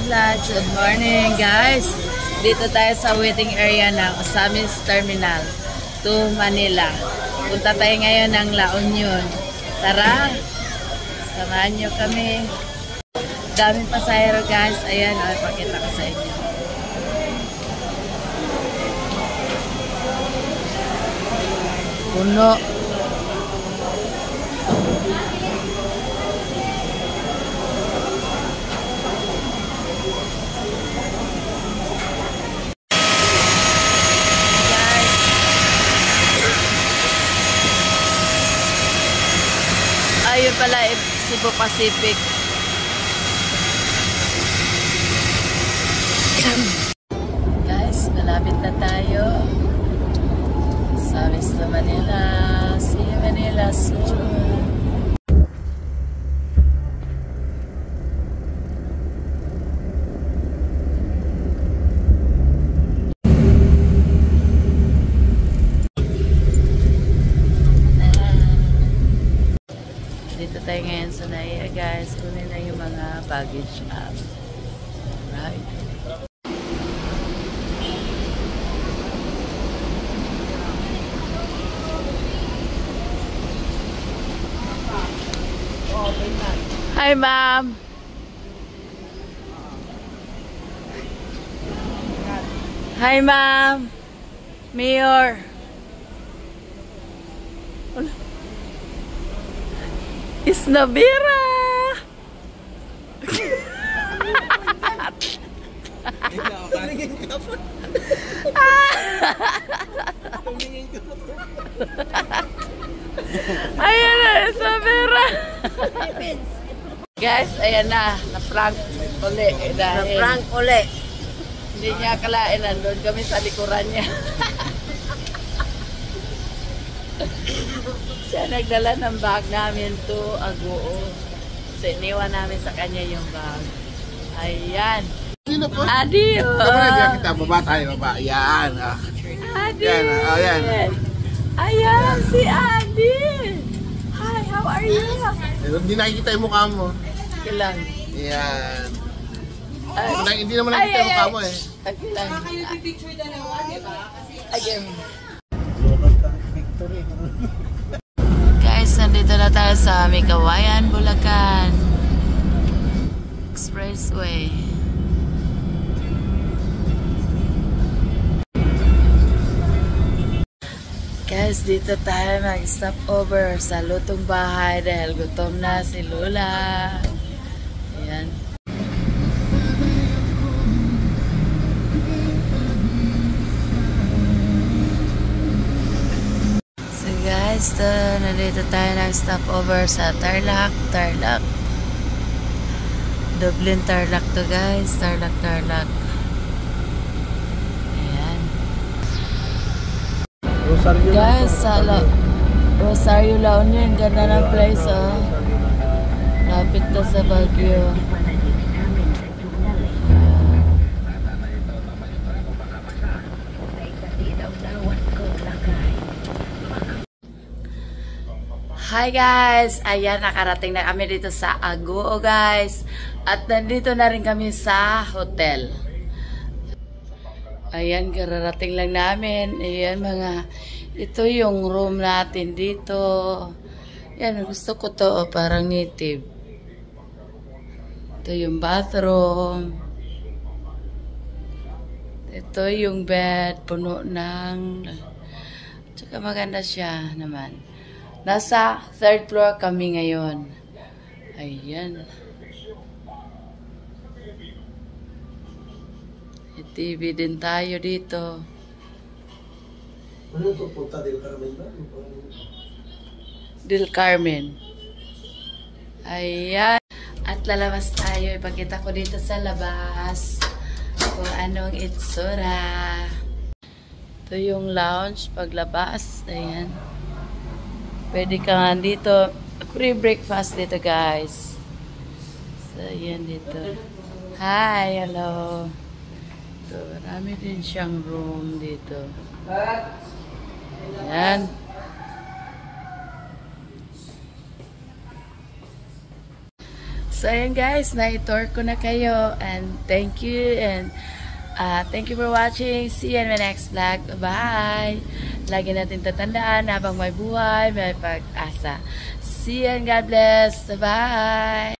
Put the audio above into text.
Manila. Good morning guys. Dito tayo sa waiting area ng Osamis Terminal to Manila. Punta tayo ngayon ng La Union. Tara, samahan nyo kami. Daming pasahero guys. Ayan, pakita ko sa inyo. Puno. Ayun pala, Cebu Pacific. Guys, malapit na tayo. Osamis to Manila. See you Manila soon. Dito tayo ngayon sa Naiya guys. Kunin na yung mga baggage up. Right. Hi ma'am. Hi ma'am. Mayor. Isnabira. Ayan na, Isnabira. Guys, ayan na, na-prank uli. Na-prank uli. Hindi niya akalain, nandun kami sa likuran niya. Siya nagdala ng bag namin to Agoo. So, iniwan namin sa kanya yung bag. Ayan. Sino po? Adi! Biar kita baba tayo, baba. Yan. Adi! Yan, yan. Ayan, si Adi! Hi, how are you? Hindi nakikita yung mukha mo. Kilang. Yan. Hindi naman nakikita yung mukha mo eh. Kilang. Again. Guys, nandito na tayo sa Mikawayan, Bulacan Expressway. Guys, dito tayo mag-stop over sa lutong bahay dahil gutom na si Lola. Ayan. Guys, nandito tayo nag-stop over sa Tarlac. Dublin, Tarlac to guys. Tarlac. Ayan. Guys, sa Rosario, La Union. Ganda ng place, oh. Lapit na sa Baguio. Hi guys! Ayan, nakarating na kami dito sa Agoo guys. At nandito na rin kami sa hotel. Ayan, kararating lang namin. Ayan ito yung room natin dito. Ayan, gusto ko to, parang native. Ito yung bathroom. Ito yung bed, puno ng... Tsaka maganda siya naman. Nasa 3rd floor kami ngayon. Ayan. May TV din tayo dito. Ano ito punta? Del Carmen ba? Del Carmen. Ayan. At lalabas tayo. Ipakita ko dito sa labas kung anong itsura. Ito yung lounge paglabas. Ayan. Pwede ka nga dito. Free breakfast dito guys. So, ayan dito. Hi, hello. Ito, marami din siyang room dito. Ayan. So, ayan guys, na-tour ko na kayo. And thank you. And thank you for watching. See you in my next vlog. Bye! Lagi natin tatandaan, habang may buhay, may pag-asa. See you and God bless. Bye!